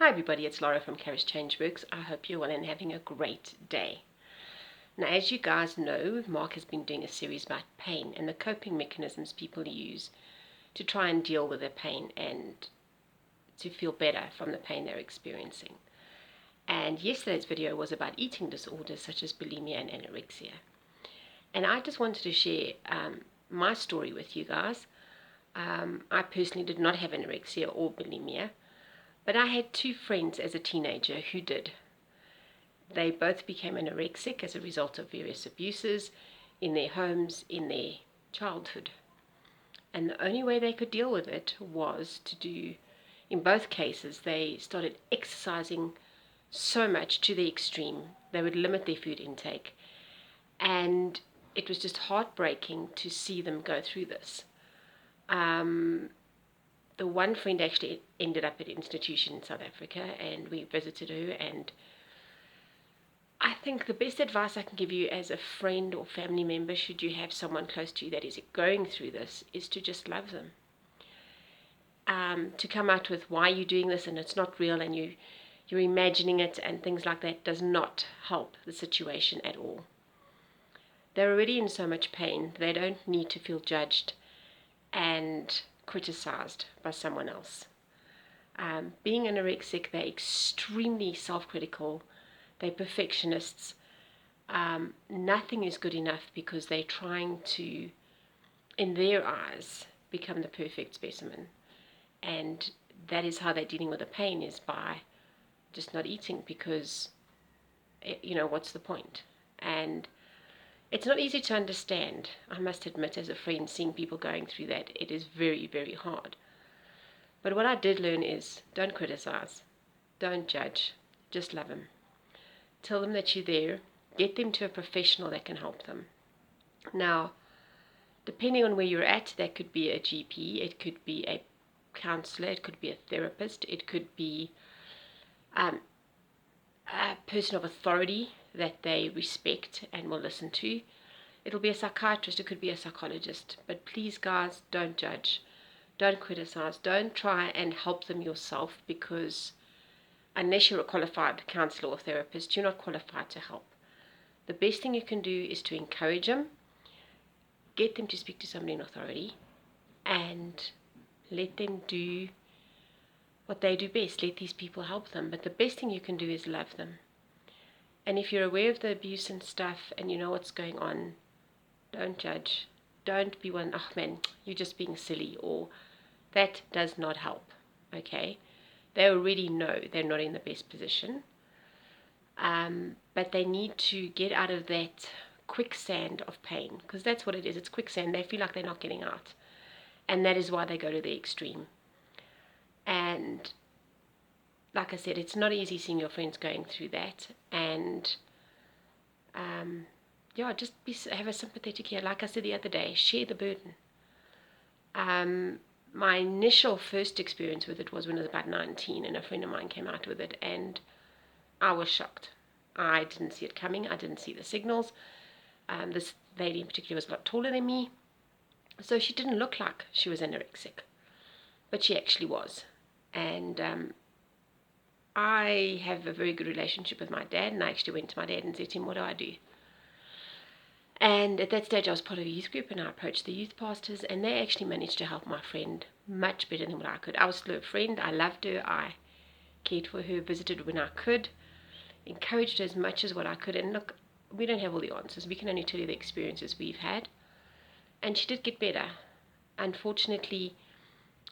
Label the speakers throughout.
Speaker 1: Hi everybody, it's Lara from Kharischangeworks. I hope you're well and having a great day. Now, as you guys know, Mark has been doing a series about pain and the coping mechanisms people use to try and deal with their pain and to feel better from the pain they're experiencing. And yesterday's video was about eating disorders such as bulimia and anorexia. And I just wanted to share my story with you guys. I personally did not have anorexia or bulimia, but I had two friends as a teenager who did. They both became anorexic as a result of various abuses in their homes, in their childhood. And the only way they could deal with it was to do, in both cases, they started exercising so much to the extreme. They would limit their food intake. And it was just heartbreaking to see them go through this. The one friend actually ended up at an institution in South Africa, and we visited her, and I think the best advice I can give you as a friend or family member, should you have someone close to you that is going through this, is to just love them. To come out with why you're doing this and it's not real and you're imagining it and things like that does not help the situation at all. They're already in so much pain, they don't need to feel judged and criticized by someone else. Being anorexic, they're extremely self-critical, they're perfectionists. Nothing is good enough because they're trying to, in their eyes, become the perfect specimen. And that is how they're dealing with the pain, is by just not eating, because, what's the point? And it's not easy to understand. I must admit, as a friend, seeing people going through that, it is very, very hard. But what I did learn is, don't criticize, don't judge, just love them. Tell them that you're there, get them to a professional that can help them. Now, depending on where you're at, that could be a GP, it could be a counselor, it could be a therapist, it could be a person of authority that they respect and will listen to. It'll be a psychiatrist, it could be a psychologist. But please, guys, don't judge, don't criticize, don't try and help them yourself, because unless you're a qualified counselor or therapist, you're not qualified to help. The best thing you can do is to encourage them, get them to speak to somebody in authority, and let them do what they do best. Let these people help them. But the best thing you can do is love them. And if you're aware of the abuse and stuff and you know what's going on, don't judge. Don't be one, oh man, you're just being silly, or that does not help. Okay? They already know they're not in the best position. But they need to get out of that quicksand of pain, because that's what it is. It's quicksand. They feel like they're not getting out. And that is why they go to the extreme. And like I said, it's not easy seeing your friends going through that. And just have a sympathetic ear. Like I said the other day, share the burden. My initial first experience with it was when I was about 19, and a friend of mine came out with it, and I was shocked. I didn't see it coming. I didn't see the signals. This lady in particular was a lot taller than me, so she didn't look like she was anorexic, but she actually was. And I have a very good relationship with my dad, and I actually went to my dad and said to him, what do I do? And at that stage I was part of a youth group, and I approached the youth pastors, and they actually managed to help my friend much better than what I could. I was still a friend. I loved her. I cared for her, visited when I could, encouraged her as much as what I could. And look, we don't have all the answers. We can only tell you the experiences we've had. And she did get better. Unfortunately,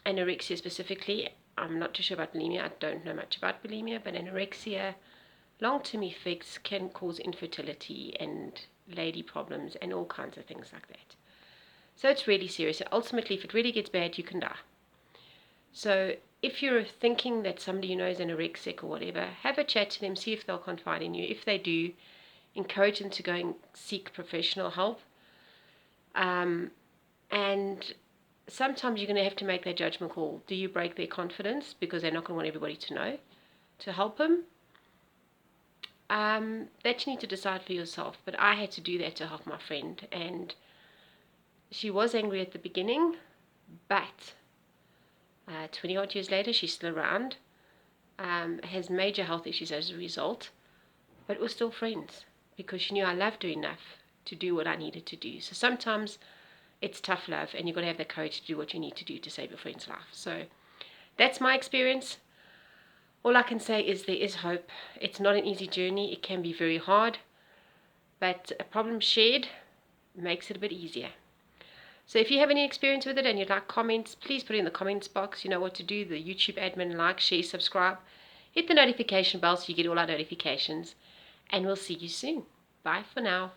Speaker 1: anorexia specifically, I'm not too sure about bulimia. I don't know much about bulimia, but anorexia, long-term effects can cause infertility and lady problems and all kinds of things like that. So it's really serious. Ultimately, if it really gets bad, you can die. So if you're thinking that somebody you know is anorexic or whatever, have a chat to them, see if they'll confide in you. If they do, encourage them to go and seek professional help. And sometimes you're going to have to make that judgment call. Do you break their confidence because they're not going to want everybody to know to help them? That you need to decide for yourself. But I had to do that to help my friend. And she was angry at the beginning, but 20 odd years later, she's still around. has major health issues as a result, but we're still friends because she knew I loved her enough to do what I needed to do. So sometimes it's tough love, and you've got to have the courage to do what you need to do to save your friend's life. So that's my experience. All I can say is there is hope. It's not an easy journey. It can be very hard, but a problem shared makes it a bit easier. So if you have any experience with it and you'd like comments, please put it in the comments box. You know what to do. The YouTube admin, like, share, subscribe. Hit the notification bell so you get all our notifications. And we'll see you soon. Bye for now.